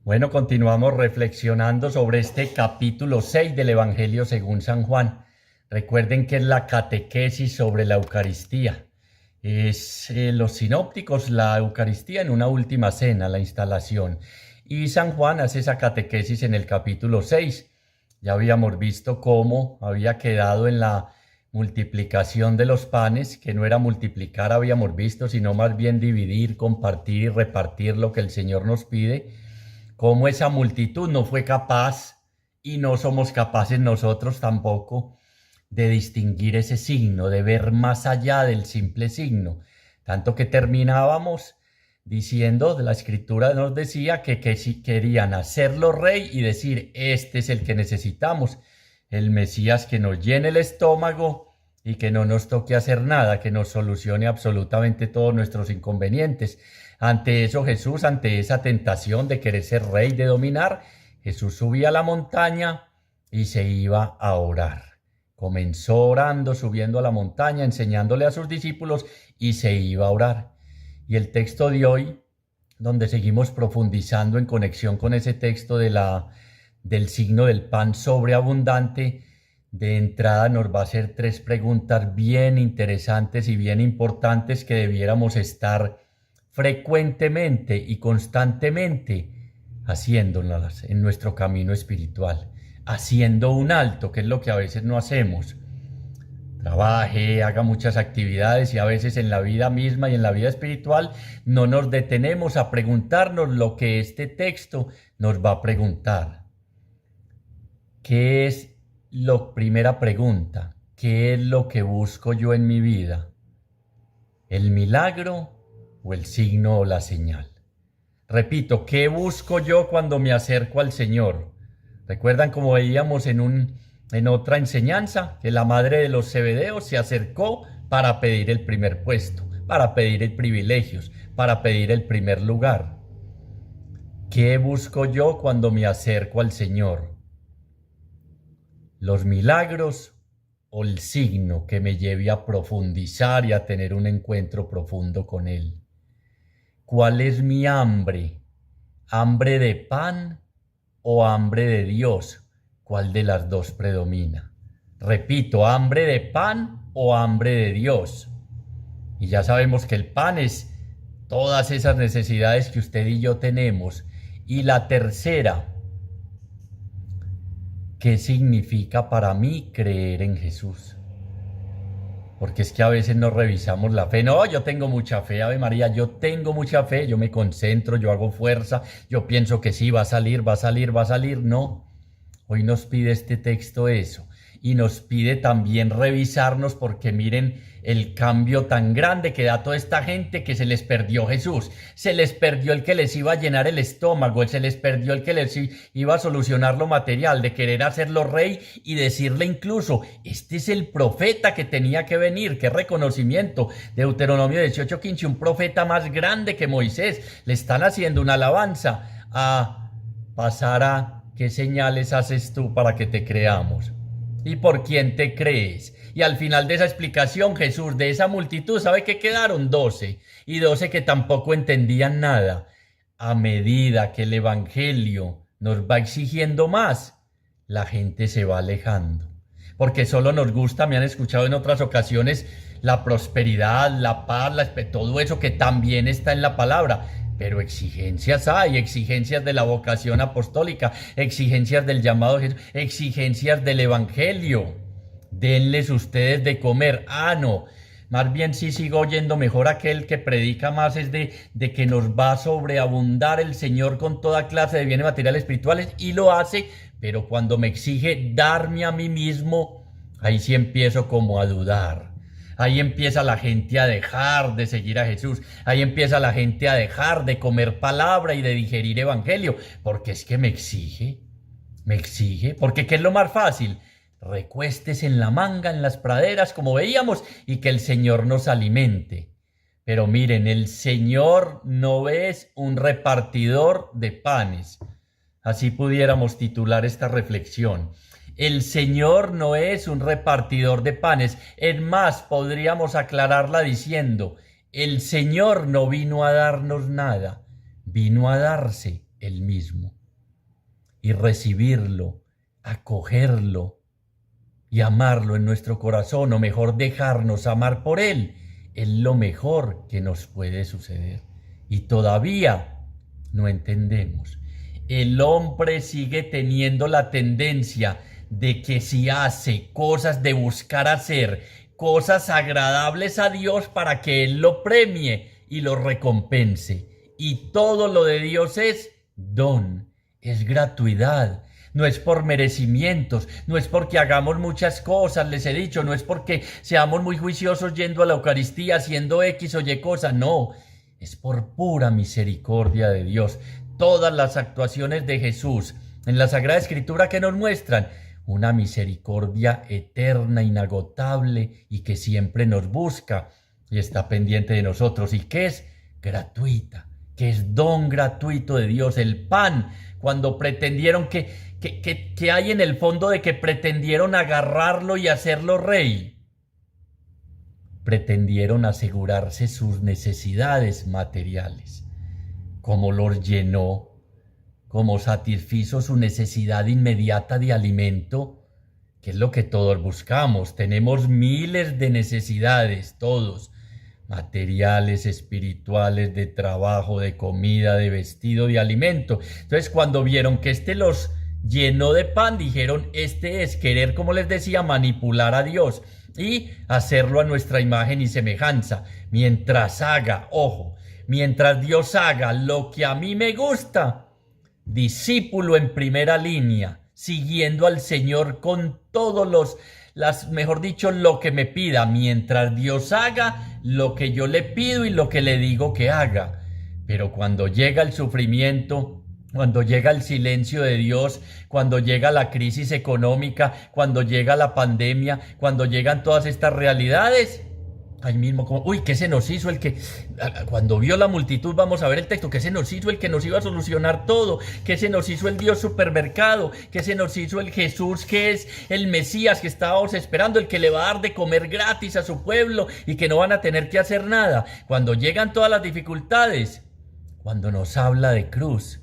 Bueno, continuamos reflexionando sobre este capítulo 6 del Evangelio según San Juan. Recuerden que es la catequesis sobre la Eucaristía. Es los sinópticos, la Eucaristía en una última cena, la instalación. Y San Juan hace esa catequesis en el capítulo 6. Ya habíamos visto cómo había quedado en la multiplicación de los panes, que no era multiplicar, habíamos visto, sino más bien dividir, compartir y repartir lo que el Señor nos pide. Cómo esa multitud no fue capaz, y no somos capaces nosotros tampoco, de distinguir ese signo, de ver más allá del simple signo. Tanto que terminábamos diciendo, la escritura nos decía que si querían hacerlo rey y decir, este es el que necesitamos, el Mesías que nos llene el estómago y que no nos toque hacer nada, que nos solucione absolutamente todos nuestros inconvenientes. Ante eso Jesús, ante esa tentación de querer ser rey, de dominar, Jesús subía a la montaña y se iba a orar. Comenzó orando, subiendo a la montaña, enseñándole a sus discípulos y se iba a orar. Y el texto de hoy, donde seguimos profundizando en conexión con ese texto del signo del pan sobreabundante, de entrada nos va a hacer tres preguntas bien interesantes y bien importantes que debiéramos estar frecuentemente y constantemente haciéndolas en nuestro camino espiritual, haciendo un alto, que es lo que a veces no hacemos. Trabaje, haga muchas actividades y a veces en la vida misma y en la vida espiritual no nos detenemos a preguntarnos lo que este texto nos va a preguntar. ¿Qué es la primera pregunta? ¿Qué es lo que busco yo en mi vida? ¿El milagro o el signo o la señal? Repito, ¿qué busco yo cuando me acerco al Señor? ¿Recuerdan como veíamos en otra enseñanza que la madre de los Zebedeos se acercó para pedir el primer puesto, para pedir el privilegios, para pedir el primer lugar? ¿Qué busco yo cuando me acerco al Señor? ¿Los milagros o el signo que me lleve a profundizar y a tener un encuentro profundo con Él? ¿Cuál es mi hambre? ¿Hambre de pan o hambre de Dios? ¿Cuál de las dos predomina? Repito, ¿hambre de pan o hambre de Dios? Y ya sabemos que el pan es todas esas necesidades que usted y yo tenemos. Y la tercera, ¿qué significa para mí creer en Jesús? Porque es que a veces no revisamos la fe. No, yo tengo mucha fe, Ave María, yo tengo mucha fe, yo me concentro, yo hago fuerza, yo pienso que sí, va a salir, va a salir, va a salir. No, hoy nos pide este texto eso. Y nos pide también revisarnos porque miren el cambio tan grande que da toda esta gente, que se les perdió Jesús, se les perdió el que les iba a llenar el estómago, se les perdió el que les iba a solucionar lo material, de querer hacerlo rey y decirle incluso, este es el profeta que tenía que venir. Qué reconocimiento. Deuteronomio 18:15, un profeta más grande que Moisés. Le están haciendo una alabanza. A pasar a, ¿qué señales haces tú para que te creamos? ¿Y por quién te crees? Y al final de esa explicación, Jesús, de esa multitud, ¿sabe qué quedaron? 12. Y 12 que tampoco entendían nada. A medida que el Evangelio nos va exigiendo más, la gente se va alejando. Porque solo nos gusta, me han escuchado en otras ocasiones, la prosperidad, la paz, todo eso que también está en la palabra. Pero exigencias hay, exigencias de la vocación apostólica, exigencias del llamado a Jesús, exigencias del Evangelio. Denles ustedes de comer. Ah, no. Más bien sí sigo oyendo mejor aquel que predica más es de que nos va a sobreabundar el Señor con toda clase de bienes materiales espirituales, y lo hace, pero cuando me exige darme a mí mismo, ahí sí empiezo como a dudar. Ahí empieza la gente a dejar de seguir a Jesús. Ahí empieza la gente a dejar de comer palabra y de digerir evangelio. Porque es que me exige. Me exige. Porque ¿qué es lo más fácil? Recuéstese en la manga, en las praderas, como veíamos, y que el Señor nos alimente. Pero miren, el Señor no es un repartidor de panes. Así pudiéramos titular esta reflexión. El Señor no es un repartidor de panes. Es más, podríamos aclararla diciendo, el Señor no vino a darnos nada, vino a darse. Él mismo. Y recibirlo, acogerlo y amarlo en nuestro corazón, o mejor dejarnos amar por Él, es lo mejor que nos puede suceder. Y todavía no entendemos. El hombre sigue teniendo la tendencia de que si hace cosas, de buscar hacer cosas agradables a Dios para que Él lo premie y lo recompense. Y todo lo de Dios es don, es gratuidad. No es por merecimientos, no es porque hagamos muchas cosas, les he dicho, no es porque seamos muy juiciosos yendo a la Eucaristía, haciendo X o Y cosa, no, es por pura misericordia de Dios. Todas las actuaciones de Jesús en la Sagrada Escritura que nos muestran una misericordia eterna, inagotable y que siempre nos busca y está pendiente de nosotros y que es gratuita, que es don gratuito de Dios. El pan, cuando pretendieron que hay en el fondo de que pretendieron agarrarlo y hacerlo rey, pretendieron asegurarse sus necesidades materiales. Como los llenó, como satisfizo su necesidad inmediata de alimento, que es lo que todos buscamos. Tenemos miles de necesidades, todos, materiales, espirituales, de trabajo, de comida, de vestido, de alimento. Entonces, cuando vieron que los llenó de pan, dijeron, este es querer, como les decía, manipular a Dios y hacerlo a nuestra imagen y semejanza. Mientras haga, ojo, mientras Dios haga lo que a mí me gusta, discípulo en primera línea, siguiendo al Señor con todos mejor dicho, lo que me pida, mientras Dios haga lo que yo le pido y lo que le digo que haga. Pero cuando llega el sufrimiento, cuando llega el silencio de Dios, cuando llega la crisis económica, cuando llega la pandemia, cuando llegan todas estas realidades, ahí mismo como, uy, ¿qué se nos hizo el que, cuando vio la multitud, vamos a ver el texto, ¿qué se nos hizo el que nos iba a solucionar todo? ¿Qué se nos hizo el Dios supermercado? ¿Qué se nos hizo el Jesús que es el Mesías que estábamos esperando, el que le va a dar de comer gratis a su pueblo y que no van a tener que hacer nada? Cuando llegan todas las dificultades, cuando nos habla de cruz,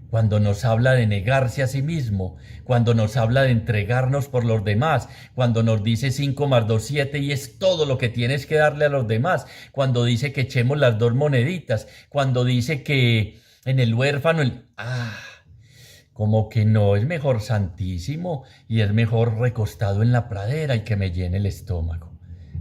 cuando nos habla de negarse a sí mismo, cuando nos habla de entregarnos por los demás, cuando nos dice 5 más 2, 7 y es todo lo que tienes que darle a los demás, cuando dice que echemos las 2 moneditas, cuando dice que en el huérfano, como que no, es mejor santísimo y es mejor recostado en la pradera y que me llene el estómago.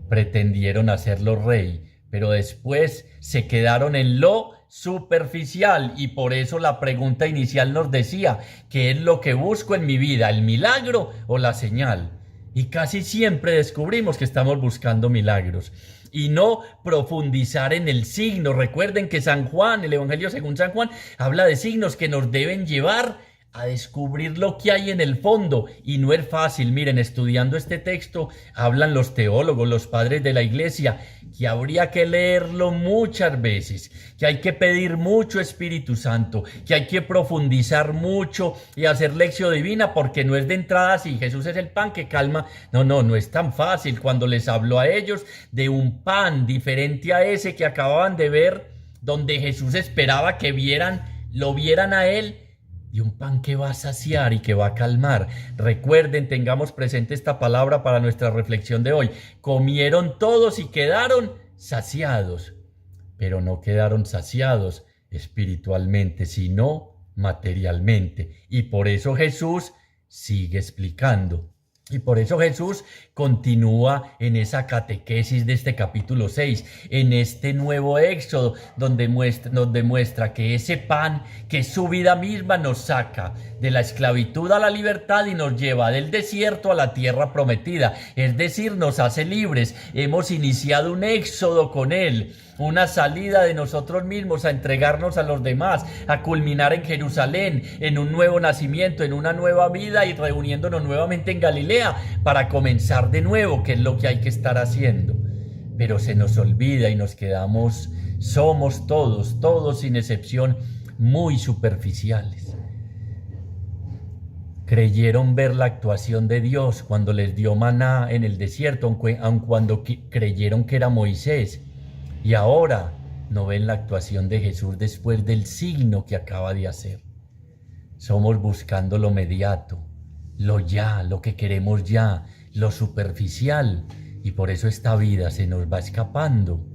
Pretendieron hacerlo rey, pero después se quedaron en lo superficial y por eso la pregunta inicial nos decía, ¿qué es lo que busco en mi vida, el milagro o la señal? Y casi siempre descubrimos que estamos buscando milagros y no profundizar en el signo. Recuerden que San Juan, el Evangelio según San Juan, habla de signos que nos deben llevar a descubrir lo que hay en el fondo, y no es fácil. Miren, estudiando este texto, hablan los teólogos, los padres de la iglesia, que habría que leerlo muchas veces, que hay que pedir mucho Espíritu Santo, que hay que profundizar mucho y hacer lección divina, porque no es de entrada así, Jesús es el pan que calma. No es tan fácil. Cuando les habló a ellos de un pan diferente a ese que acababan de ver, donde Jesús esperaba que lo vieran a él, y un pan que va a saciar y que va a calmar. Recuerden, tengamos presente esta palabra para nuestra reflexión de hoy. Comieron todos y quedaron saciados, pero no quedaron saciados espiritualmente, sino materialmente. Y por eso Jesús sigue explicando. Y por eso Jesús continúa en esa catequesis de este capítulo 6, en este nuevo éxodo, donde nos demuestra que ese pan, que es su vida misma, nos saca de la esclavitud a la libertad y nos lleva del desierto a la tierra prometida. Es decir, nos hace libres. Hemos iniciado un éxodo con Él, una salida de nosotros mismos a entregarnos a los demás, a culminar en Jerusalén, en un nuevo nacimiento, en una nueva vida y reuniéndonos nuevamente en Galilea para comenzar de nuevo, que es lo que hay que estar haciendo. Pero se nos olvida y nos quedamos, somos todos sin excepción, muy superficiales. Creyeron ver la actuación de Dios cuando les dio maná en el desierto, aun cuando creyeron que era Moisés. Y ahora no ven la actuación de Jesús después del signo que acaba de hacer. Somos buscando lo mediato, lo ya, lo que queremos ya, lo superficial, y por eso esta vida se nos va escapando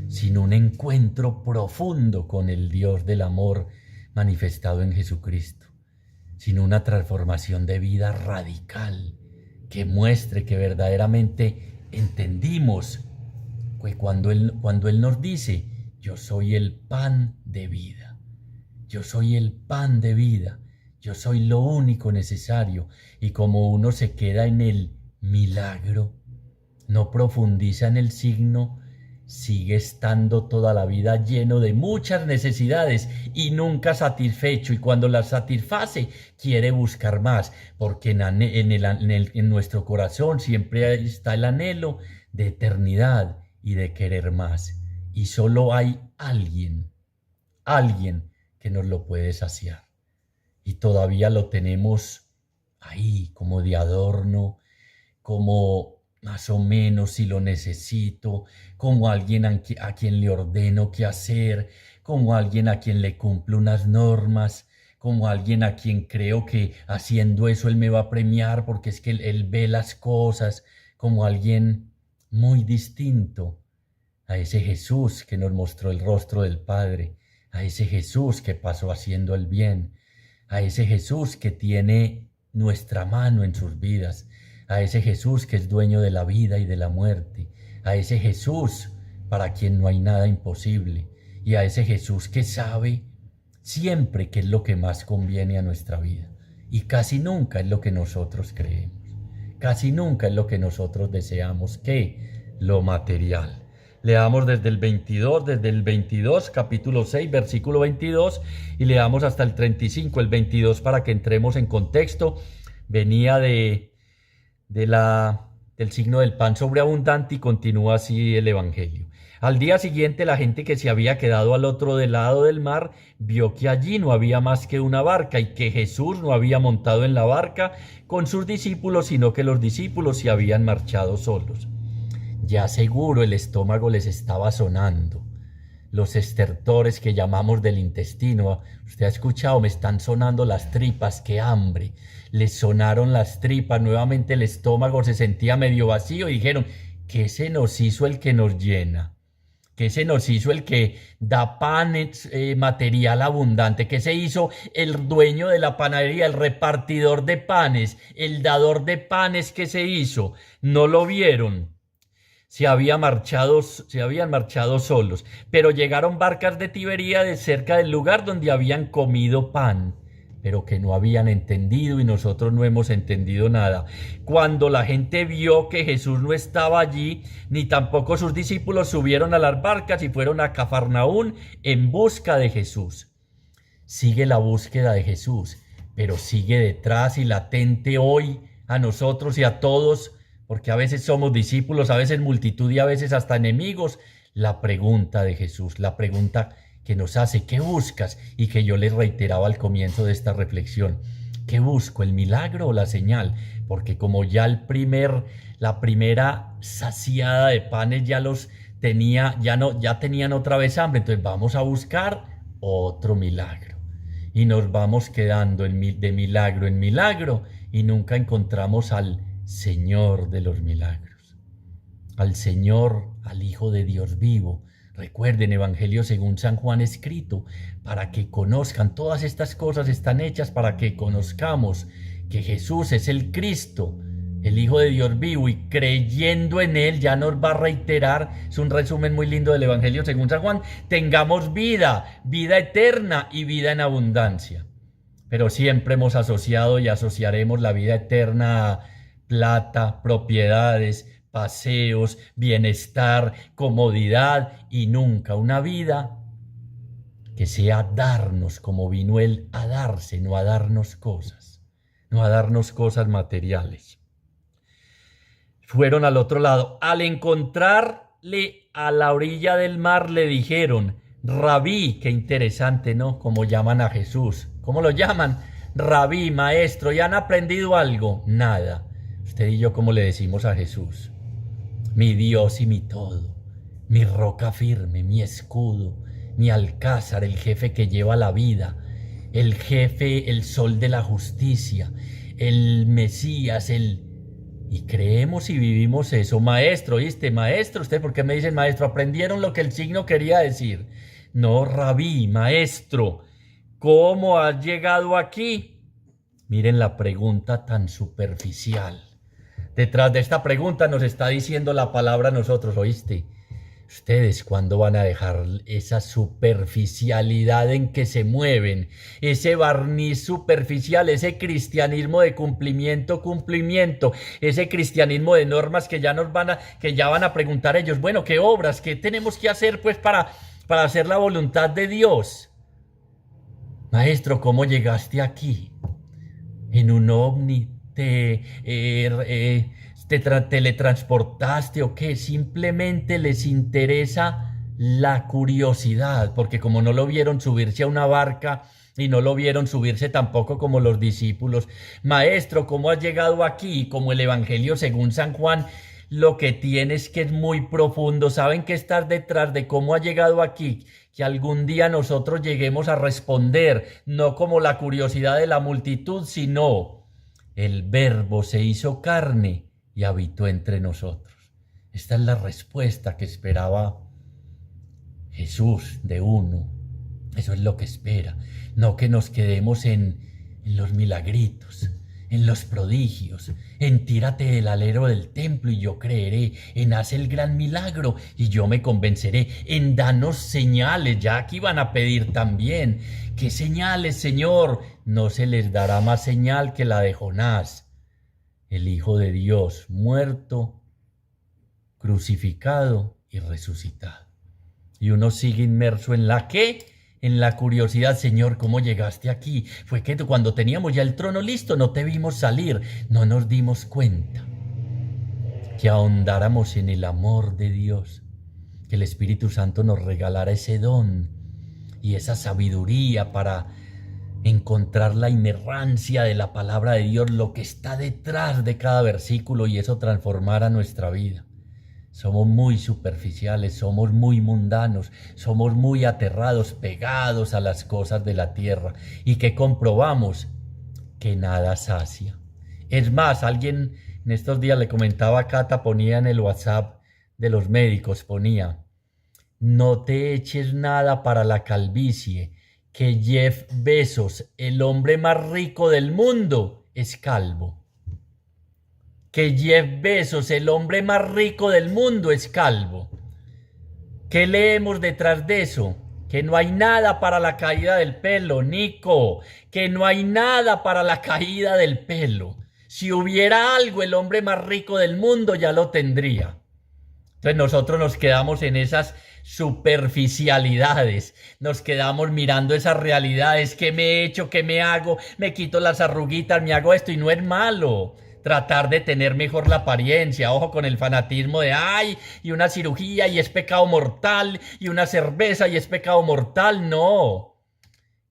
sin un encuentro profundo con el Dios del amor manifestado en Jesucristo, sin una transformación de vida radical que muestre que verdaderamente entendimos que cuando Él nos dice, yo soy el pan de vida, yo soy el pan de vida, yo soy lo único necesario, y como uno se queda en el milagro, no profundiza en el signo, sigue estando toda la vida lleno de muchas necesidades y nunca satisfecho, y cuando las satisface quiere buscar más, porque en nuestro corazón siempre está el anhelo de eternidad y de querer más, y solo hay alguien que nos lo puede saciar, y todavía lo tenemos ahí como de adorno, como más o menos si lo necesito, como alguien a quien le ordeno qué hacer, como alguien a quien le cumplo unas normas, como alguien a quien creo que haciendo eso él me va a premiar porque es que él ve las cosas, como alguien muy distinto a ese Jesús que nos mostró el rostro del Padre, a ese Jesús que pasó haciendo el bien, a ese Jesús que tiene nuestra mano en sus vidas, a ese Jesús que es dueño de la vida y de la muerte, a ese Jesús para quien no hay nada imposible, y a ese Jesús que sabe siempre qué es lo que más conviene a nuestra vida, y casi nunca es lo que nosotros creemos, casi nunca es lo que nosotros deseamos, que lo material. Leamos desde el 22, capítulo 6, versículo 22, y leamos hasta el 35, el 22 para que entremos en contexto. Venía del signo del pan sobreabundante, y continúa así el Evangelio. Al día siguiente, la gente que se había quedado al otro lado del mar vio que allí no había más que una barca, y que Jesús no había montado en la barca con sus discípulos, sino que los discípulos se habían marchado solos. Ya seguro el estómago les estaba sonando. Los estertores que llamamos del intestino. Usted ha escuchado, me están sonando las tripas, qué hambre. Les sonaron las tripas, nuevamente el estómago se sentía medio vacío y dijeron, ¿qué se nos hizo el que nos llena? ¿Qué se nos hizo el que da pan, material abundante? ¿Qué se hizo el dueño de la panadería, el repartidor de panes, el dador de panes? ¿Qué se hizo? ¿No lo vieron? Se habían marchado solos, pero llegaron barcas de Tiberíades cerca del lugar donde habían comido pan, pero que no habían entendido, y nosotros no hemos entendido nada. Cuando la gente vio que Jesús no estaba allí, ni tampoco sus discípulos, subieron a las barcas y fueron a Cafarnaún en busca de Jesús. Sigue la búsqueda de Jesús, pero sigue detrás y latente hoy a nosotros y a todos, porque a veces somos discípulos, a veces multitud y a veces hasta enemigos. La pregunta de Jesús, la pregunta que nos hace, ¿qué buscas? Y que yo les reiteraba al comienzo de esta reflexión, ¿qué busco? ¿El milagro o la señal? Porque como ya la primera saciada de panes ya los tenía, ya tenían otra vez hambre, entonces vamos a buscar otro milagro. Y nos vamos quedando de milagro en milagro y nunca encontramos al Señor de los milagros, al Señor, al Hijo de Dios vivo. Recuerden, Evangelio según San Juan escrito, para que conozcan, todas estas cosas están hechas para que conozcamos que Jesús es el Cristo, el Hijo de Dios vivo, y creyendo en Él, ya nos va a reiterar, es un resumen muy lindo del Evangelio según San Juan, tengamos vida, vida eterna y vida en abundancia. Pero siempre hemos asociado y asociaremos la vida eterna a plata, propiedades, paseos, bienestar, comodidad, y nunca una vida que sea darnos como vino Él a darse, no a darnos cosas, no a darnos cosas materiales. Fueron al otro lado. Al encontrarle a la orilla del mar le dijeron, Rabí, qué interesante, ¿no? Como llaman a Jesús. ¿Cómo lo llaman? Rabí, maestro. ¿Y han aprendido algo? Nada. Usted y yo, ¿cómo le decimos a Jesús? Mi Dios y mi todo, mi roca firme, mi escudo, mi alcázar, el jefe que lleva la vida, el jefe, el sol de la justicia, el Mesías, Y creemos y vivimos eso. Maestro, ¿viste? Maestro, ¿usted por qué me dicen maestro? ¿Aprendieron lo que el signo quería decir? No, rabí, maestro, ¿cómo has llegado aquí? Miren la pregunta tan superficial. Detrás de esta pregunta nos está diciendo la palabra a nosotros, ¿oíste? ¿Ustedes cuándo van a dejar esa superficialidad en que se mueven? Ese barniz superficial, ese cristianismo de cumplimiento, ese cristianismo de normas que que ya van a preguntar ellos, bueno, ¿qué obras? ¿Qué tenemos que hacer pues para hacer la voluntad de Dios? Maestro, ¿cómo llegaste aquí? ¿En un ovni? ¿Te teletransportaste o qué? Simplemente les interesa la curiosidad, porque como no lo vieron subirse a una barca y no lo vieron subirse tampoco como los discípulos, maestro, ¿cómo has llegado aquí? Como el Evangelio según San Juan, lo que tienes que es muy profundo. ¿Saben qué está detrás de cómo ha llegado aquí? Que algún día nosotros lleguemos a responder, no como la curiosidad de la multitud, sino el Verbo se hizo carne y habitó entre nosotros. Esta es la respuesta que esperaba Jesús de uno. Eso es lo que espera. No que nos quedemos en los milagritos, en los prodigios, en tírate del alero del templo y yo creeré, en haz el gran milagro y yo me convenceré, en danos señales. Ya aquí van a pedir también. ¿Qué señales, Señor? No se les dará más señal que la de Jonás, el Hijo de Dios, muerto, crucificado y resucitado. Y uno sigue inmerso en la ¿qué? En la curiosidad. Señor, ¿cómo llegaste aquí? Fue que cuando teníamos ya el trono listo no te vimos salir, no nos dimos cuenta que ahondáramos en el amor de Dios, que el Espíritu Santo nos regalara ese don y esa sabiduría para encontrar la inerrancia de la palabra de Dios, lo que está detrás de cada versículo, y eso transformara nuestra vida. Somos muy superficiales, somos muy mundanos, somos muy aterrados, pegados a las cosas de la tierra, y que comprobamos que nada sacia. Es más, alguien en estos días le comentaba a Cata, ponía en el WhatsApp de los médicos, ponía: no te eches nada para la calvicie, que Jeff Bezos, el hombre más rico del mundo, es calvo. Que Jeff Bezos, el hombre más rico del mundo, es calvo. ¿Qué leemos detrás de eso? Que no hay nada para la caída del pelo, Nico. Que no hay nada para la caída del pelo. Si hubiera algo, el hombre más rico del mundo ya lo tendría. Entonces nosotros nos quedamos en esas superficialidades, nos quedamos mirando esas realidades. ¿Qué me he hecho? ¿Qué me hago? Me quito las arruguitas, me hago esto, y no es malo tratar de tener mejor la apariencia. Ojo con el fanatismo de ay, y una cirugía y es pecado mortal, y una cerveza y es pecado mortal. No.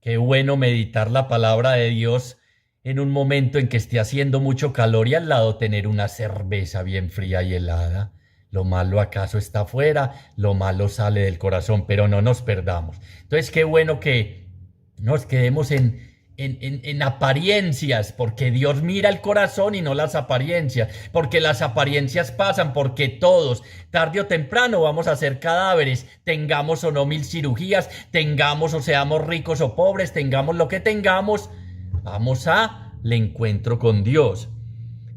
Qué bueno meditar la palabra de Dios en un momento en que esté haciendo mucho calor y al lado tener una cerveza bien fría y helada. Lo malo acaso está afuera, lo malo sale del corazón, pero no nos perdamos. Entonces, qué bueno que nos quedemos en apariencias, porque Dios mira el corazón y no las apariencias, porque las apariencias pasan, porque todos, tarde o temprano, vamos a ser cadáveres, tengamos o no 1000 cirugías, tengamos o seamos ricos o pobres, tengamos lo que tengamos, vamos al encuentro con Dios.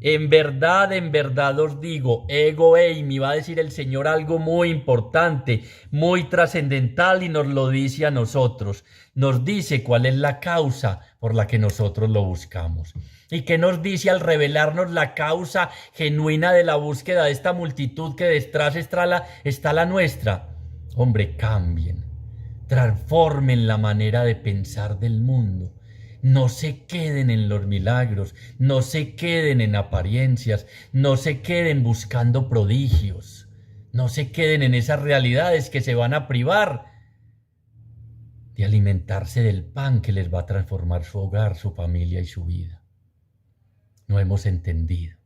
En verdad os digo, ego eimi, va a decir el Señor algo muy importante, muy trascendental, y nos lo dice a nosotros. Nos dice cuál es la causa por la que nosotros lo buscamos. ¿Y qué nos dice al revelarnos la causa genuina de la búsqueda de esta multitud que detrás está la nuestra? Hombre, cambien, transformen la manera de pensar del mundo. No se queden en los milagros, no se queden en apariencias, no se queden buscando prodigios, no se queden en esas realidades que se van a privar de alimentarse del pan que les va a transformar su hogar, su familia y su vida. No hemos entendido.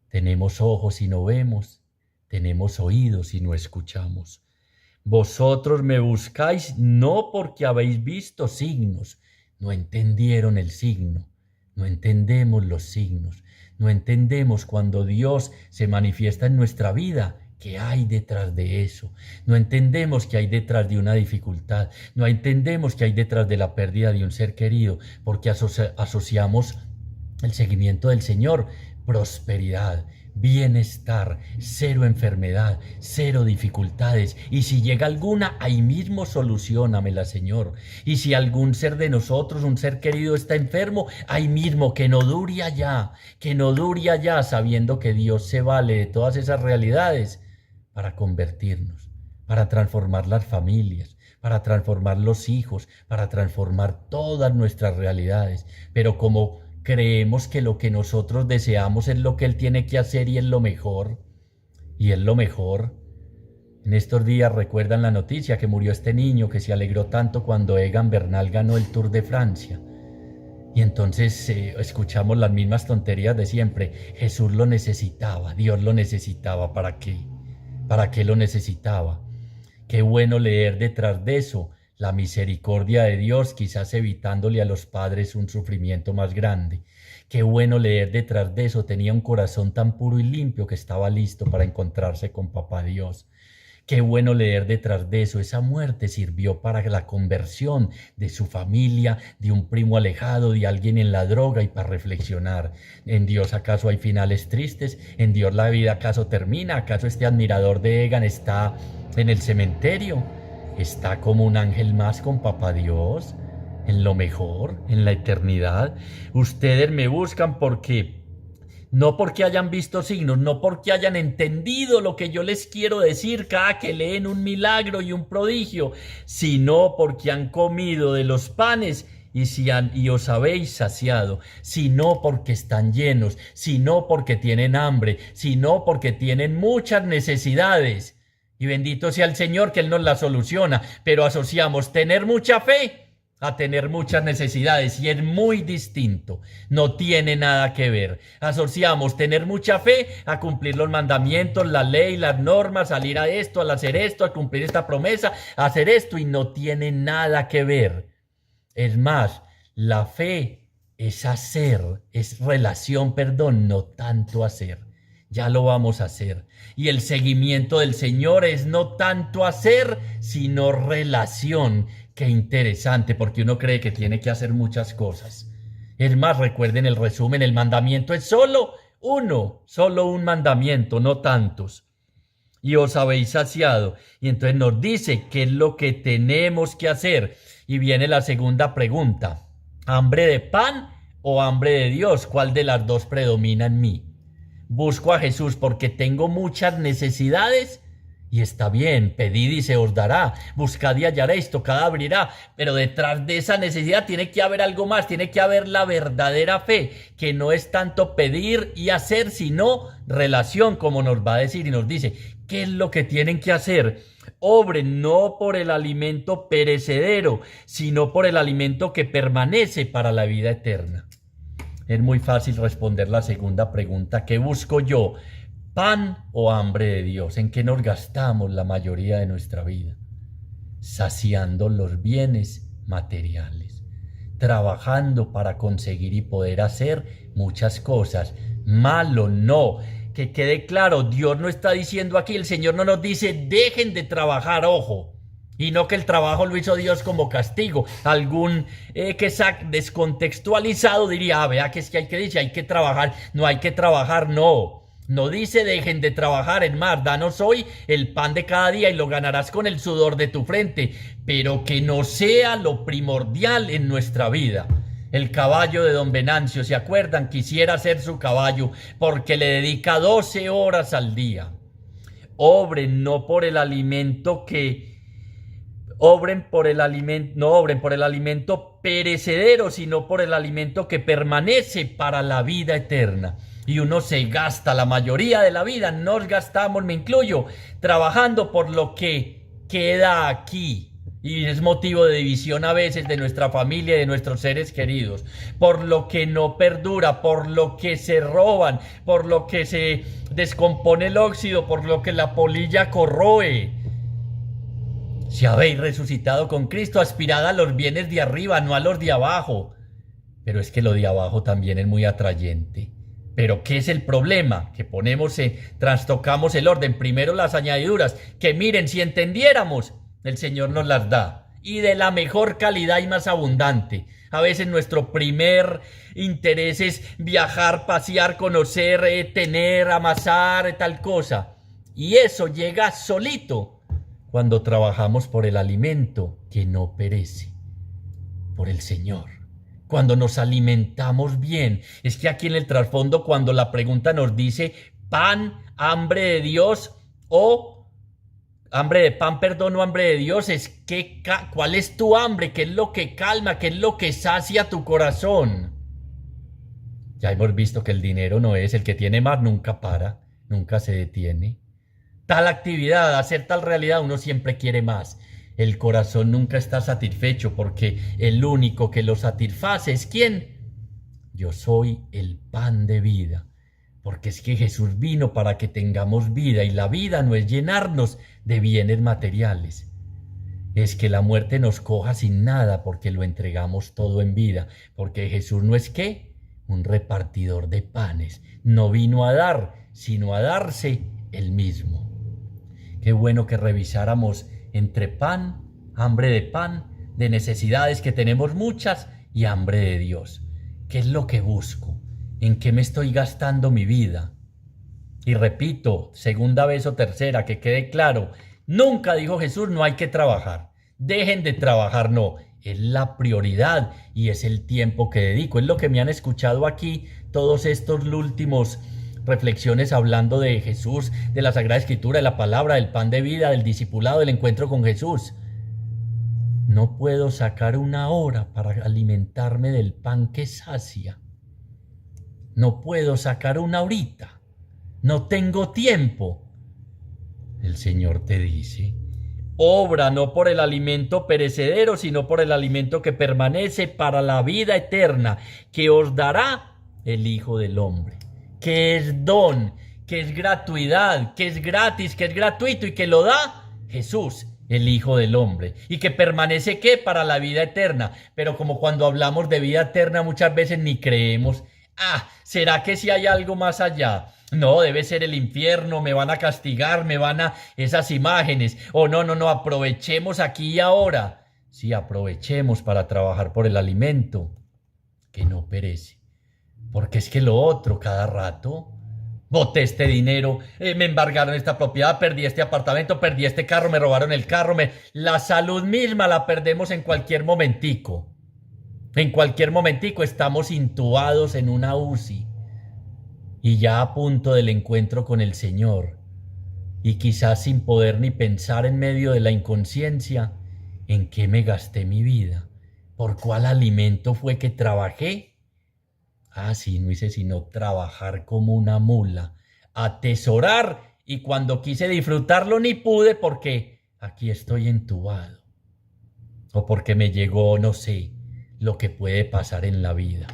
Tenemos ojos y no vemos, tenemos oídos y no escuchamos. Vosotros me buscáis no porque habéis visto signos, no entendieron el signo, no entendemos los signos, no entendemos cuando Dios se manifiesta en nuestra vida. ¿Qué hay detrás de eso? No entendemos qué hay detrás de una dificultad, no entendemos qué hay detrás de la pérdida de un ser querido, porque asociamos el seguimiento del Señor, prosperidad, bienestar, cero enfermedad, cero dificultades. Y si llega alguna, ahí mismo soluciónamela, Señor. Y si algún ser de nosotros, un ser querido está enfermo, ahí mismo, que no dure allá, sabiendo que Dios se vale de todas esas realidades para convertirnos, para transformar las familias, para transformar los hijos, para transformar todas nuestras realidades. Pero como creemos que lo que nosotros deseamos es lo que Él tiene que hacer y es lo mejor, En estos días recuerdan la noticia que murió este niño que se alegró tanto cuando Egan Bernal ganó el Tour de Francia. Y entonces escuchamos las mismas tonterías de siempre. Jesús lo necesitaba, Dios lo necesitaba. ¿Para qué? ¿Para qué lo necesitaba? Qué bueno leer detrás de eso la misericordia de Dios, quizás evitándole a los padres un sufrimiento más grande. Qué bueno leer detrás de eso, tenía un corazón tan puro y limpio que estaba listo para encontrarse con Papá Dios. Qué bueno leer detrás de eso, esa muerte sirvió para la conversión de su familia, de un primo alejado, de alguien en la droga, y para reflexionar. ¿En Dios acaso hay finales tristes? ¿En Dios la vida acaso termina? ¿Acaso este admirador de Egan está en el cementerio? ¿Está como un ángel más con Papá Dios? ¿En lo mejor? ¿En la eternidad? Ustedes me buscan no porque hayan visto signos, no porque hayan entendido lo que yo les quiero decir cada que leen un milagro y un prodigio, sino porque han comido de los panes y os habéis saciado, sino porque están llenos, sino porque tienen hambre, sino porque tienen muchas necesidades. Y bendito sea el Señor que Él nos la soluciona, pero asociamos tener mucha fe a tener muchas necesidades y es muy distinto, no tiene nada que ver. Asociamos tener mucha fe a cumplir los mandamientos, la ley, las normas, salir a esto, al hacer esto, a cumplir esta promesa, a hacer esto, y no tiene nada que ver. Es más, la fe es hacer, es relación, no tanto hacer. Ya lo vamos a hacer. Y el seguimiento del Señor es no tanto hacer, sino relación. Qué interesante, porque uno cree que tiene que hacer muchas cosas. Es más, recuerden el resumen, el mandamiento es solo un mandamiento, no tantos. Y os habéis saciado. Y entonces nos dice qué es lo que tenemos que hacer. Y viene la segunda pregunta. ¿Hambre de pan o hambre de Dios? ¿Cuál de las dos predomina en mí? Busco a Jesús porque tengo muchas necesidades. Y está bien, pedid y se os dará, buscad y hallaréis, tocad abrirá, pero detrás de esa necesidad tiene que haber algo más, tiene que haber la verdadera fe, que no es tanto pedir y hacer, sino relación, como nos va a decir y nos dice, ¿qué es lo que tienen que hacer? Obren no por el alimento perecedero, sino por el alimento que permanece para la vida eterna. Es muy fácil responder la segunda pregunta, ¿qué busco yo? ¿Pan o hambre de Dios? ¿En qué nos gastamos la mayoría de nuestra vida? Saciando los bienes materiales, trabajando para conseguir y poder hacer muchas cosas. Malo no. Que quede claro, Dios no está diciendo aquí, el Señor no nos dice, dejen de trabajar, ojo. Y no que el trabajo lo hizo Dios como castigo. Algún que descontextualizado diría, vea que es que hay que trabajar. No hay que trabajar, no. No dice dejen de trabajar, es más, danos hoy el pan de cada día y lo ganarás con el sudor de tu frente, pero que no sea lo primordial en nuestra vida. El caballo de don Venancio, ¿se acuerdan? Quisiera ser su caballo porque le dedica 12 horas al día. Obren no por el alimento no obren por el alimento perecedero, sino por el alimento que permanece para la vida eterna. Y uno se gasta la mayoría de la vida, nos gastamos, me incluyo, trabajando por lo que queda aquí. Y es motivo de división a veces de nuestra familia y de nuestros seres queridos. Por lo que no perdura, por lo que se roban, por lo que se descompone el óxido, por lo que la polilla corroe. Si habéis resucitado con Cristo, aspirad a los bienes de arriba, no a los de abajo. Pero es que lo de abajo también es muy atrayente. Pero ¿qué es el problema? Que trastocamos el orden. Primero las añadiduras, que miren, si entendiéramos, el Señor nos las da. Y de la mejor calidad y más abundante. A veces nuestro primer interés es viajar, pasear, conocer, tener, amasar, tal cosa. Y eso llega solito cuando trabajamos por el alimento que no perece, por el Señor. Cuando nos alimentamos bien. Es que aquí en el trasfondo, cuando la pregunta nos dice pan, hambre de Dios o hambre de pan, perdón, o hambre de Dios, es que ¿cuál es tu hambre? ¿Qué es lo que calma? ¿Qué es lo que sacia tu corazón? Ya hemos visto que el dinero no es, el que tiene más nunca para, nunca se detiene. Tal actividad, hacer tal realidad, uno siempre quiere más. El corazón nunca está satisfecho porque el único que lo satisface es ¿quién? Yo soy el pan de vida. Porque es que Jesús vino para que tengamos vida y la vida no es llenarnos de bienes materiales. Es que la muerte nos coja sin nada porque lo entregamos todo en vida. Porque Jesús no es ¿qué? Un repartidor de panes. No vino a dar, sino a darse él mismo. Qué bueno que revisáramos entre pan, hambre de necesidades que tenemos muchas y hambre de Dios. ¿Qué es lo que busco? ¿En qué me estoy gastando mi vida? Y repito, segunda vez o tercera, que quede claro, nunca dijo Jesús no hay que trabajar. Dejen de trabajar, no. Es la prioridad y es el tiempo que dedico. Es lo que me han escuchado aquí todos estos últimos reflexiones hablando de Jesús, de la Sagrada Escritura, de la palabra, del pan de vida, del discipulado, del encuentro con Jesús. No puedo sacar una hora para alimentarme del pan que sacia. No puedo sacar una horita. No tengo tiempo. El Señor te dice, obra no por el alimento perecedero, sino por el alimento que permanece para la vida eterna, que os dará el Hijo del Hombre. Que es don, que es gratuidad, que es gratis, que es gratuito y que lo da Jesús, el Hijo del Hombre. Y que permanece ¿qué? Para la vida eterna. Pero como cuando hablamos de vida eterna muchas veces ni creemos. ¿Será que si hay algo más allá? No, debe ser el infierno, me van a castigar, esas imágenes. No, aprovechemos aquí y ahora. Sí, aprovechemos para trabajar por el alimento que no perece. Porque es que lo otro, cada rato, boté este dinero, me embargaron esta propiedad, perdí este apartamento, perdí este carro, me robaron el carro, la salud misma la perdemos en cualquier momentico. En cualquier momentico estamos intubados en una UCI y ya a punto del encuentro con el Señor. Y quizás sin poder ni pensar en medio de la inconsciencia en qué me gasté mi vida, por cuál alimento fue que trabajé. Sí, no hice sino trabajar como una mula, atesorar, y cuando quise disfrutarlo ni pude porque aquí estoy entubado. O porque me llegó, no sé, lo que puede pasar en la vida.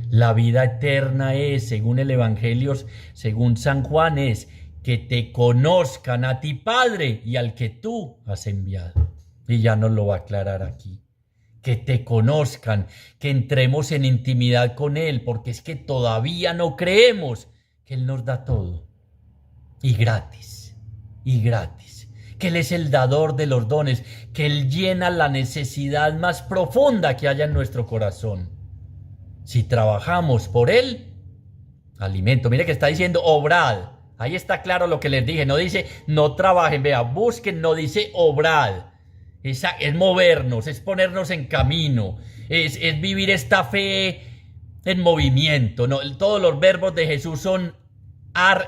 La vida eterna es, según el Evangelio, según San Juan, es que te conozcan a ti, Padre, y al que tú has enviado. Y ya nos lo va a aclarar aquí. Que te conozcan, que entremos en intimidad con Él, porque es que todavía no creemos que Él nos da todo. Y gratis, que Él es el dador de los dones, que Él llena la necesidad más profunda que haya en nuestro corazón. Si trabajamos por Él, alimento. Mire que está diciendo obrad. Ahí está claro lo que les dije. No dice no trabajen, vea, busquen, no dice obrad. Es movernos, es ponernos en camino, es vivir esta fe en movimiento. ¿No? Todos los verbos de Jesús son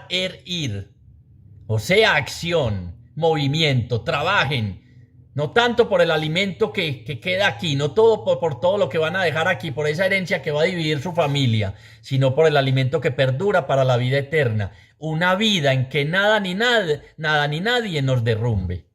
ir. O sea, acción, movimiento, trabajen. No tanto por el alimento que queda aquí, no todo por todo lo que van a dejar aquí, por esa herencia que va a dividir su familia, sino por el alimento que perdura para la vida eterna. Una vida en que nada ni nadie nos derrumbe.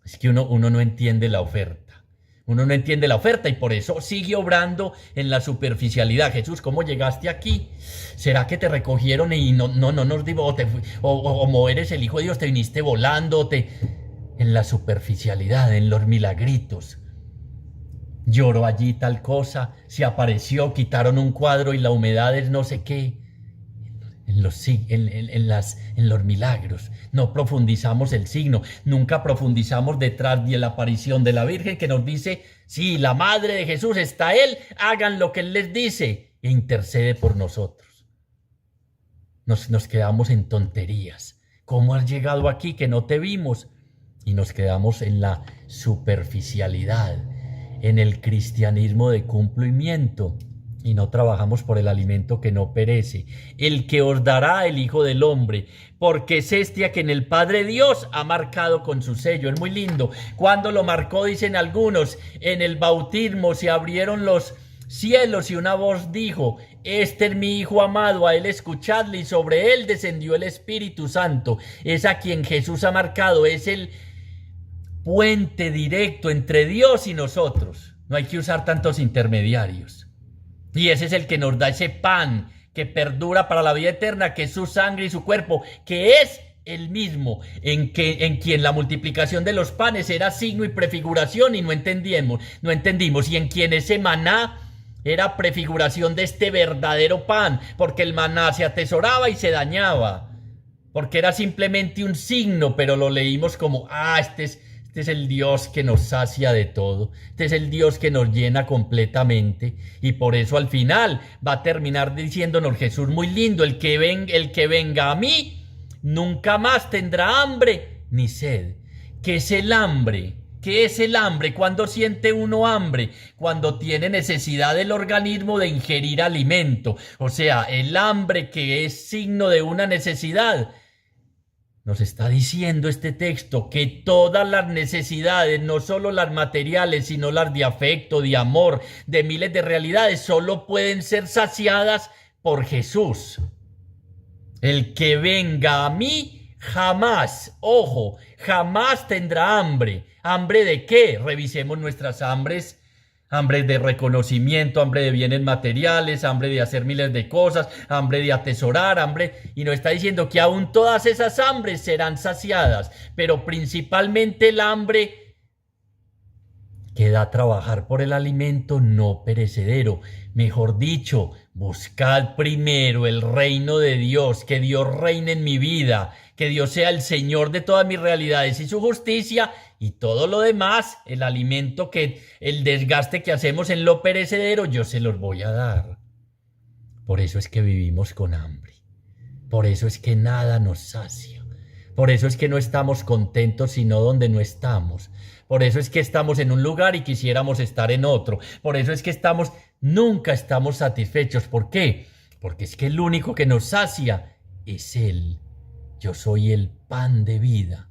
Es que uno no entiende la oferta. Uno no entiende la oferta y por eso sigue obrando en la superficialidad. Jesús, ¿cómo llegaste aquí? ¿Será que te recogieron y no nos digo, o eres el Hijo de Dios, te viniste volando? en la superficialidad, en los milagritos. Lloró allí tal cosa, se apareció, quitaron un cuadro y la humedad es no sé qué. En los milagros. No profundizamos el signo, nunca profundizamos detrás de la aparición de la Virgen que nos dice, sí, la madre de Jesús está Él, hagan lo que Él les dice e intercede por nosotros. Nos quedamos en tonterías. ¿Cómo has llegado aquí que no te vimos? Y nos quedamos en la superficialidad, en el cristianismo de cumplimiento. Y no trabajamos por el alimento que no perece, el que os dará el Hijo del Hombre, porque es este a quien el Padre Dios ha marcado con su sello. Es muy lindo. Cuando lo marcó, dicen algunos, en el bautismo se abrieron los cielos y una voz dijo, este es mi Hijo amado, a él escuchadle, y sobre él descendió el Espíritu Santo. Es a quien Jesús ha marcado, es el puente directo entre Dios y nosotros. No hay que usar tantos intermediarios. Y ese es el que nos da ese pan que perdura para la vida eterna, que es su sangre y su cuerpo, que es el mismo, en quien la multiplicación de los panes era signo y prefiguración y no entendimos, y en quien ese maná era prefiguración de este verdadero pan, porque el maná se atesoraba y se dañaba, porque era simplemente un signo, pero lo leímos como, este es el Dios que nos sacia de todo. Este es el Dios que nos llena completamente. Y por eso al final va a terminar diciéndonos Jesús muy lindo, el que venga a mí nunca más tendrá hambre ni sed. ¿Qué es el hambre? ¿Qué es el hambre? ¿Cuándo siente uno hambre? Cuando tiene necesidad del organismo de ingerir alimento. O sea, el hambre que es signo de una necesidad. Nos está diciendo este texto que todas las necesidades, no solo las materiales, sino las de afecto, de amor, de miles de realidades, solo pueden ser saciadas por Jesús. El que venga a mí jamás, ojo, jamás tendrá hambre. ¿Hambre de qué? Revisemos nuestras hambres. Hambre de reconocimiento, hambre de bienes materiales, hambre de hacer miles de cosas, hambre de atesorar, y nos está diciendo que aún todas esas hambres serán saciadas, pero principalmente el hambre que da a trabajar por el alimento no perecedero. Mejor dicho, buscad primero el reino de Dios, que Dios reine en mi vida, que Dios sea el Señor de todas mis realidades y su justicia, y todo lo demás, el alimento el desgaste que hacemos en lo perecedero, yo se los voy a dar. Por eso es que vivimos con hambre. Por eso es que nada nos sacia. Por eso es que no estamos contentos sino donde no estamos. Por eso es que estamos en un lugar y quisiéramos estar en otro. Por eso es que nunca estamos satisfechos. ¿Por qué? Porque es que el único que nos sacia es Él. Yo soy el pan de vida,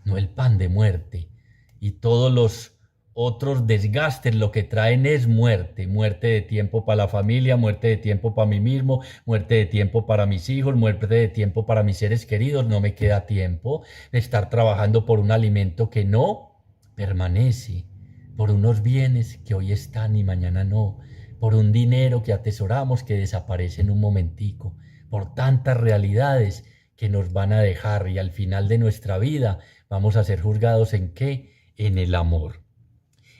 no el pan de muerte. Y todos los otros desgastes lo que traen es muerte. Muerte de tiempo para la familia, muerte de tiempo para mí mismo, muerte de tiempo para mis hijos, muerte de tiempo para mis seres queridos. No me queda tiempo de estar trabajando por un alimento que no permanece, por unos bienes que hoy están y mañana no, por un dinero que atesoramos que desaparece en un momentico, por tantas realidades que nos van a dejar, y al final de nuestra vida vamos a ser juzgados ¿en qué? En el amor.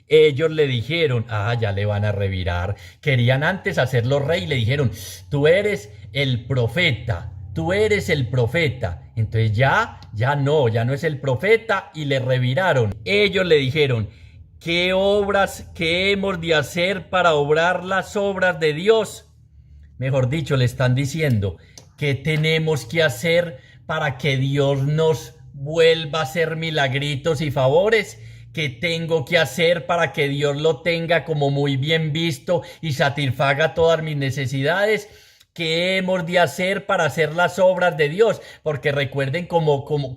Ellos le dijeron, ya le van a revirar. Querían antes hacerlo rey, le dijeron, tú eres el profeta. Entonces ya no es el profeta, y le reviraron. Ellos le dijeron, ¿qué hemos de hacer para obrar las obras de Dios? Mejor dicho, le están diciendo, ¿qué tenemos que hacer para que Dios nos vuelva a hacer milagritos y favores? ¿Qué tengo que hacer para que Dios lo tenga como muy bien visto y satisfaga todas mis necesidades? ¿Qué hemos de hacer para hacer las obras de Dios? Porque recuerden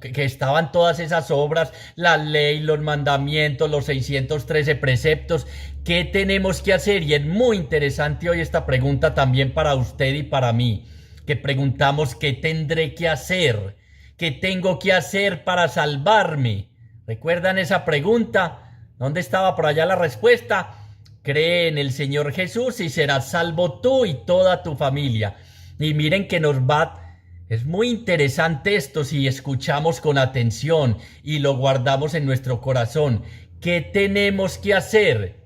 que estaban todas esas obras, la ley, los mandamientos, los 613 preceptos. ¿Qué tenemos que hacer? Y es muy interesante hoy esta pregunta también para usted y para mí, que preguntamos ¿qué tendré que hacer? ¿Qué tengo que hacer para salvarme? ¿Recuerdan esa pregunta? ¿Dónde estaba por allá la respuesta? Cree en el Señor Jesús y serás salvo tú y toda tu familia. Y miren que nos va Es muy interesante esto si escuchamos con atención y lo guardamos en nuestro corazón. ¿Qué tenemos que hacer?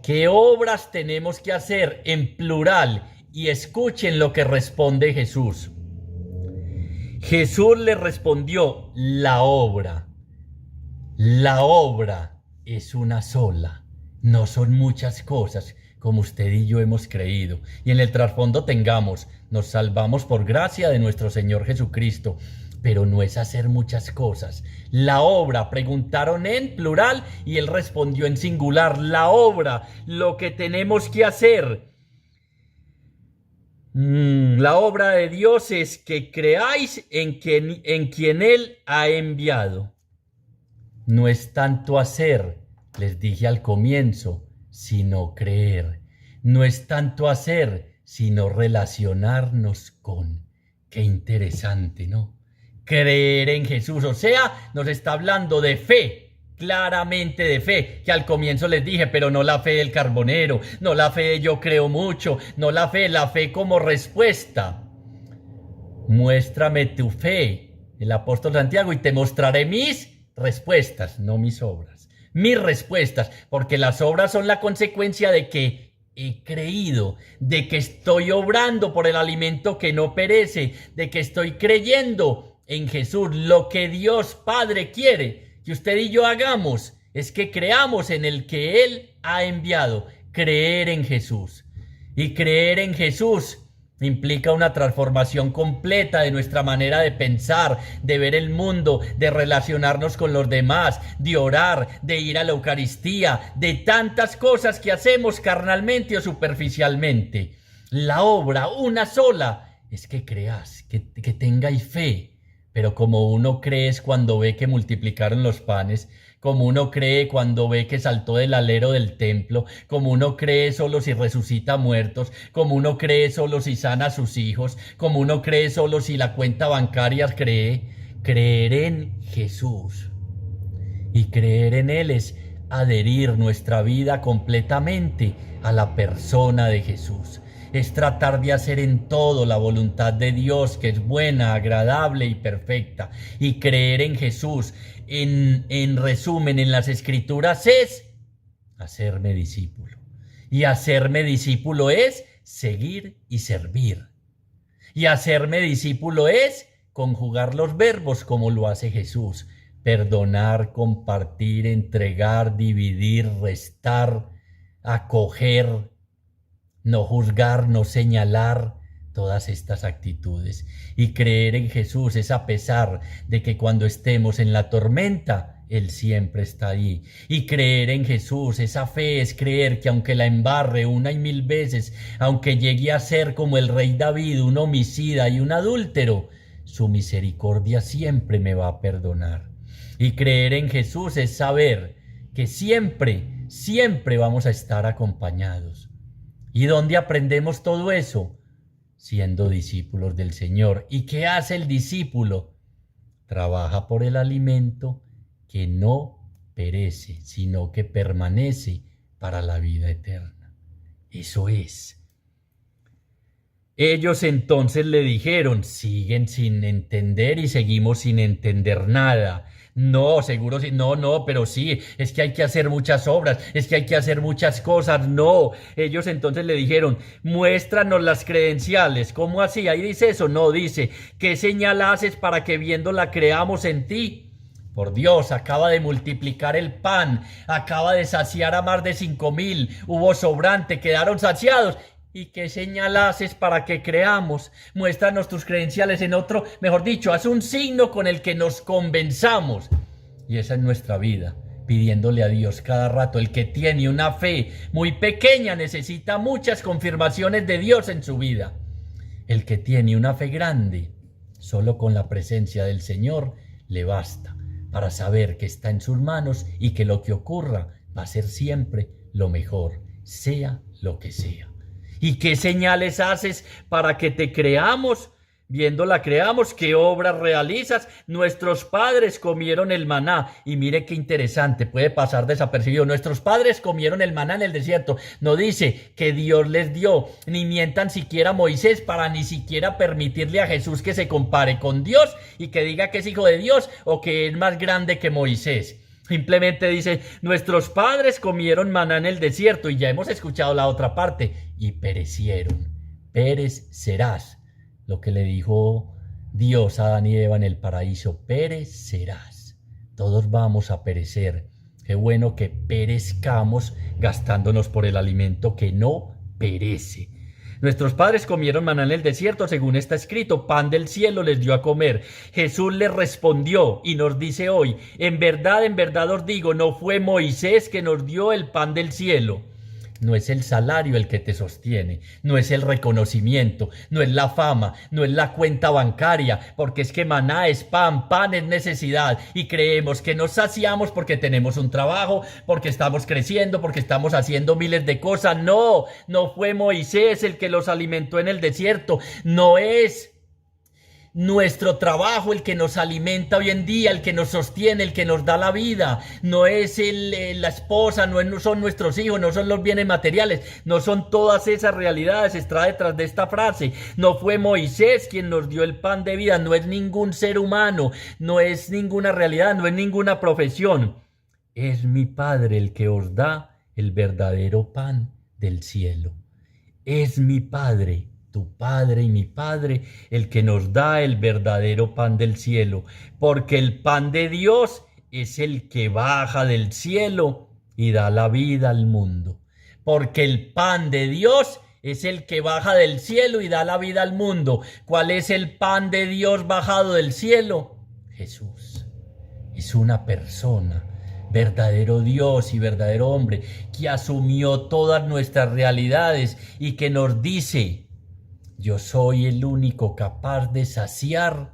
¿Qué obras tenemos que hacer en plural? Y escuchen lo que responde Jesús. Jesús le respondió, la obra es una sola, no son muchas cosas como usted y yo hemos creído. Y en el trasfondo nos salvamos por gracia de nuestro Señor Jesucristo, pero no es hacer muchas cosas. La obra, preguntaron en plural y él respondió en singular, la obra, lo que tenemos que hacer. La obra de Dios es que creáis en quien Él ha enviado. No es tanto hacer, les dije al comienzo, sino creer. No es tanto hacer, sino relacionarnos con. Qué interesante, ¿no? Creer en Jesús, o sea, nos está hablando de fe. Claramente de fe, que al comienzo les dije, pero no la fe del carbonero, no la fe de yo creo mucho, no la fe como respuesta. Muéstrame tu fe, el apóstol Santiago, y te mostraré mis respuestas, no mis obras. Mis respuestas, porque las obras son la consecuencia de que he creído, de que estoy obrando por el alimento que no perece, de que estoy creyendo en Jesús. Lo que Dios Padre quiere que usted y yo hagamos es que creamos en el que Él ha enviado, creer en Jesús. Y creer en Jesús implica una transformación completa de nuestra manera de pensar, de ver el mundo, de relacionarnos con los demás, de orar, de ir a la Eucaristía, de tantas cosas que hacemos carnalmente o superficialmente. La obra, una sola, es que creas, que tengáis fe. Pero como uno cree es cuando ve que multiplicaron los panes, como uno cree cuando ve que saltó del alero del templo, como uno cree solo si resucita muertos, como uno cree solo si sana a sus hijos, como uno cree solo si la cuenta bancaria cree. Creer en Jesús. Y creer en Él es adherir nuestra vida completamente a la persona de Jesús. Es tratar de hacer en todo la voluntad de Dios, que es buena, agradable y perfecta. Y creer en Jesús, en resumen, en las Escrituras, es hacerme discípulo. Y hacerme discípulo es seguir y servir. Y hacerme discípulo es conjugar los verbos como lo hace Jesús. Perdonar, compartir, entregar, dividir, restar, acoger, no juzgar, no señalar, todas estas actitudes. Y creer en Jesús es a pesar de que cuando estemos en la tormenta, Él siempre está ahí. Y creer en Jesús, esa fe es creer que aunque la embarre una y mil veces, aunque llegue a ser como el rey David, un homicida y un adúltero, su misericordia siempre me va a perdonar. Y creer en Jesús es saber que siempre, siempre vamos a estar acompañados. ¿Y dónde aprendemos todo eso? Siendo discípulos del Señor. ¿Y qué hace el discípulo? Trabaja por el alimento que no perece, sino que permanece para la vida eterna. Eso es. Ellos entonces le dijeron, siguen sin entender y seguimos sin entender nada. No, seguro sí, no, pero sí, es que hay que hacer muchas obras, es que hay que hacer muchas cosas, no. Ellos entonces le dijeron, muéstranos las credenciales. ¿Cómo así? Ahí dice eso, no, dice, ¿qué señal haces para que viéndola creamos en ti? Por Dios, acaba de multiplicar el pan, acaba de saciar a más de 5,000, hubo sobrante, quedaron saciados. ¿Y qué señal haces para que creamos? Muéstranos tus credenciales en otro, mejor dicho, haz un signo con el que nos convenzamos. Y esa es nuestra vida, pidiéndole a Dios cada rato. El que tiene una fe muy pequeña necesita muchas confirmaciones de Dios en su vida. El que tiene una fe grande, solo con la presencia del Señor le basta para saber que está en sus manos y que lo que ocurra va a ser siempre lo mejor, sea lo que sea. ¿Y qué señales haces para que te creamos? Viéndola creamos, ¿qué obras realizas? Nuestros padres comieron el maná. Y mire qué interesante, puede pasar desapercibido. Nuestros padres comieron el maná en el desierto. No dice que Dios les dio, ni mientan siquiera a Moisés para ni siquiera permitirle a Jesús que se compare con Dios y que diga que es hijo de Dios o que es más grande que Moisés. Simplemente dice, nuestros padres comieron maná en el desierto y ya hemos escuchado la otra parte y perecieron. Perecerás. Lo que le dijo Dios a Adán y Eva en el paraíso, perecerás. Todos vamos a perecer. Qué bueno que perezcamos gastándonos por el alimento que no perece. Nuestros padres comieron maná en el desierto, según está escrito, pan del cielo les dio a comer. Jesús les respondió y nos dice hoy, en verdad os digo, no fue Moisés que nos dio el pan del cielo. No es el salario el que te sostiene, no es el reconocimiento, no es la fama, no es la cuenta bancaria, porque es que maná es pan, pan es necesidad y creemos que nos saciamos porque tenemos un trabajo, porque estamos creciendo, porque estamos haciendo miles de cosas. No, no fue Moisés el que los alimentó en el desierto, no es nuestro trabajo el que nos alimenta hoy en día, el que nos sostiene, el que nos da la vida. No es la esposa, no son nuestros hijos, no son los bienes materiales, no son todas esas realidades. Está detrás de esta frase. No fue Moisés quien nos dio el pan de vida, no es ningún ser humano, no es ninguna realidad, no es ninguna profesión. Es mi Padre el que os da el verdadero pan del cielo. Es mi Padre, tu Padre y mi Padre, el que nos da el verdadero pan del cielo, porque el pan de Dios es el que baja del cielo y da la vida al mundo. Porque el pan de Dios es el que baja del cielo y da la vida al mundo. ¿Cuál es el pan de Dios bajado del cielo? Jesús. Es una persona, verdadero Dios y verdadero hombre, que asumió todas nuestras realidades y que nos dice: yo soy el único capaz de saciar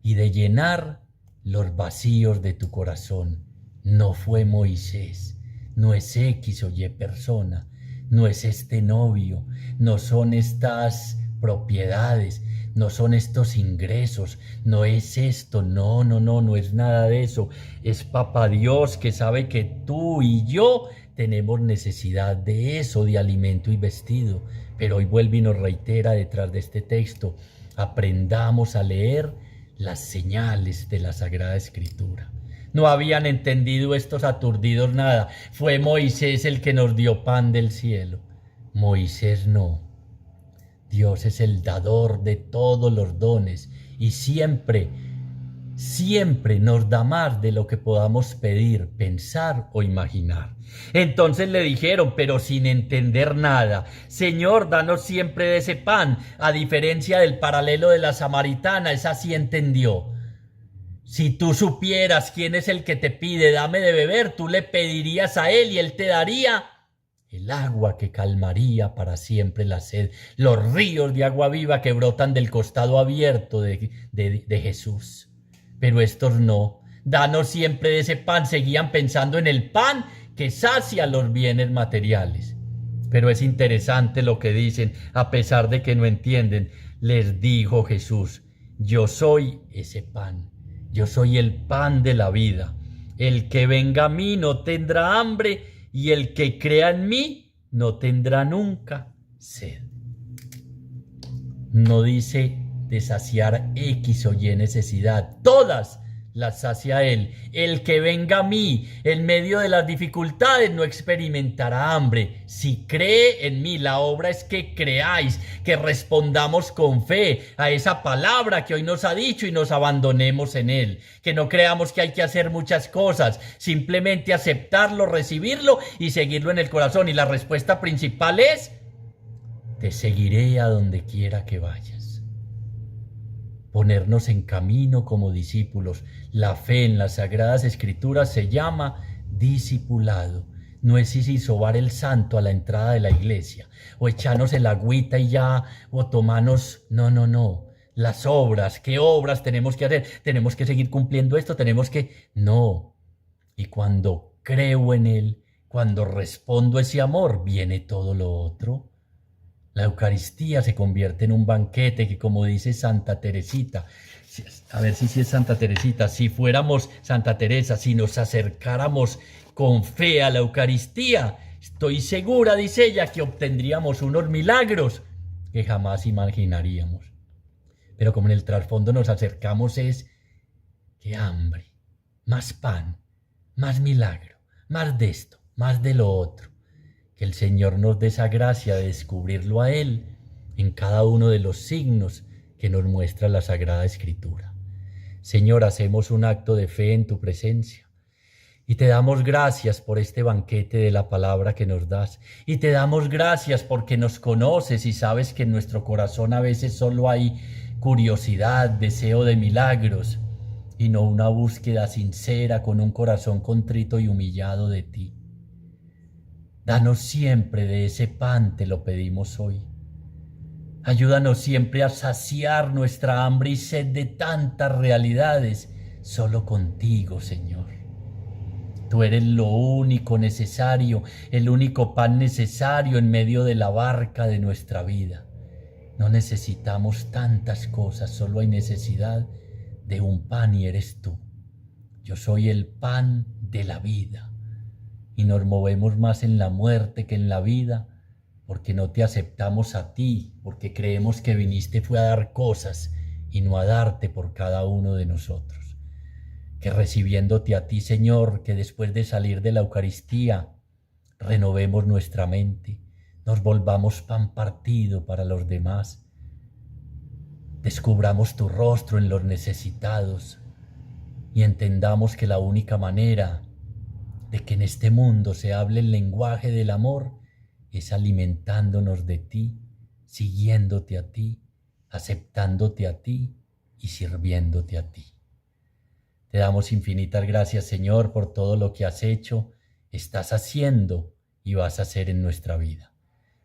y de llenar los vacíos de tu corazón. No fue Moisés, no es X o Y persona, no es este novio, no son estas propiedades, no son estos ingresos, no es esto, no es nada de eso. Es Papá Dios que sabe que tú y yo tenemos necesidad de eso, de alimento y vestido. Pero hoy vuelve y nos reitera detrás de este texto: aprendamos a leer las señales de la Sagrada Escritura. No habían entendido estos aturdidos nada. Fue Moisés el que nos dio pan del cielo. Moisés no. Dios es el dador de todos los dones y siempre nos da más de lo que podamos pedir, pensar o imaginar. Entonces le dijeron, pero sin entender nada: Señor, danos siempre de ese pan. A diferencia del paralelo de la samaritana, esa sí entendió. Si tú supieras quién es el que te pide, dame de beber, tú le pedirías a él y él te daría el agua que calmaría para siempre la sed, los ríos de agua viva que brotan del costado abierto de Jesús. Pero estos no. Danos siempre de ese pan. Seguían pensando en el pan que sacia los bienes materiales. Pero es interesante lo que dicen, a pesar de que no entienden. Les dijo Jesús: yo soy ese pan. Yo soy el pan de la vida. El que venga a mí no tendrá hambre, y el que crea en mí no tendrá nunca sed. No dice de saciar X o Y necesidad, todas las sacia Él. El que venga a mí en medio de las dificultades no experimentará hambre. Si cree en mí, la obra es que creáis, que respondamos con fe a esa palabra que hoy nos ha dicho y nos abandonemos en Él. Que no creamos que hay que hacer muchas cosas, simplemente aceptarlo, recibirlo y seguirlo en el corazón. Y la respuesta principal es: te seguiré a donde quiera que vayas. Ponernos en camino como discípulos. La fe en las Sagradas Escrituras se llama discipulado. No es ir sobar el santo a la entrada de la iglesia, o echarnos el agüita y ya, o tomarnos. No. Las obras, ¿qué obras tenemos que hacer? Tenemos que seguir cumpliendo esto, No. Y cuando creo en Él, cuando respondo ese amor, viene todo lo otro. La Eucaristía se convierte en un banquete que, como dice Santa Teresita, a ver si es Santa Teresita, si fuéramos Santa Teresa, si nos acercáramos con fe a la Eucaristía, estoy segura, dice ella, que obtendríamos unos milagros que jamás imaginaríamos. Pero como en el trasfondo nos acercamos es que hambre, más pan, más milagro, más de esto, más de lo otro. Que el Señor nos dé esa gracia de descubrirlo a Él en cada uno de los signos que nos muestra la Sagrada Escritura. Señor, hacemos un acto de fe en tu presencia y te damos gracias por este banquete de la palabra que nos das, y te damos gracias porque nos conoces y sabes que en nuestro corazón a veces solo hay curiosidad, deseo de milagros y no una búsqueda sincera con un corazón contrito y humillado de ti. Danos siempre de ese pan, te lo pedimos hoy. Ayúdanos siempre a saciar nuestra hambre y sed de tantas realidades solo contigo, Señor. Tú eres lo único necesario, el único pan necesario en medio de la barca de nuestra vida. No necesitamos tantas cosas, solo hay necesidad de un pan y eres tú. Yo soy el pan de la vida. Y nos movemos más en la muerte que en la vida, porque no te aceptamos a ti, porque creemos que viniste fue a dar cosas y no a darte por cada uno de nosotros. Que recibiéndote a ti, Señor, que después de salir de la Eucaristía, renovemos nuestra mente, nos volvamos pan partido para los demás, descubramos tu rostro en los necesitados y entendamos que la única manera de que en este mundo se hable el lenguaje del amor es alimentándonos de ti, siguiéndote a ti, aceptándote a ti y sirviéndote a ti. Te damos infinitas gracias, Señor, por todo lo que has hecho, estás haciendo y vas a hacer en nuestra vida.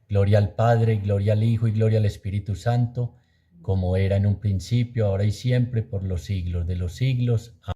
Gloria al Padre, gloria al Hijo y gloria al Espíritu Santo, como era en un principio, ahora y siempre, por los siglos de los siglos. Amén.